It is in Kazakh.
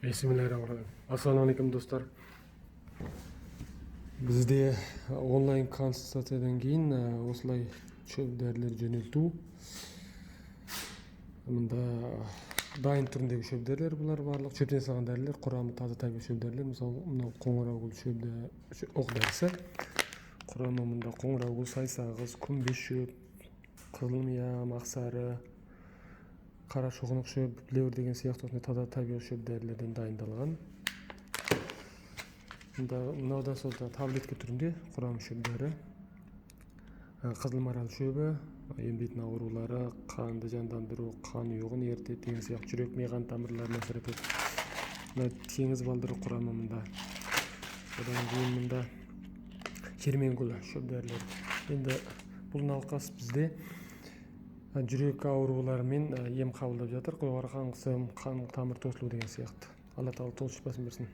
Bismillahirrahmanirrahim. Assalamualaikum достар. Бізде онлайн консультациядан кейін осылай шөп дәрілер жөнелту. Мында дайын түріндегі шөп дәрілер бұлар барлық. Шөптен жасалған дәрілер, құрамы таза табиғи шөп дәрілер. Мысалы, мынау қоңыраугүл шөп оқ дәрісі. Құрамы мында қоңыраугүл, сайсағыз, күмбез шөп, қызылмия, мақсары, қара шоқынық шөп, левер деген сияқты таза табиғи шөп дәрілерден дайындалған. Мынау да сол таблетка түрінде құрамы шөп дәрі. Қызыл марал шөбі емдейтін аурулары, қанды жандандыру, қан ұйығын ерітеді деген сияқты, жүрек ми қан тамырларына әсер етеді. Мына теңіз балдыры құрамы мында. Одан кейін мында шерменгүл шөп дәрілері. Енді бұл науқас бізде жүрек ауруларымен ем қабылдап жатыр. Жоғары қан қысым, қан тамыр тосылу деген сияқты. Алла тағала толық шипасын берсін.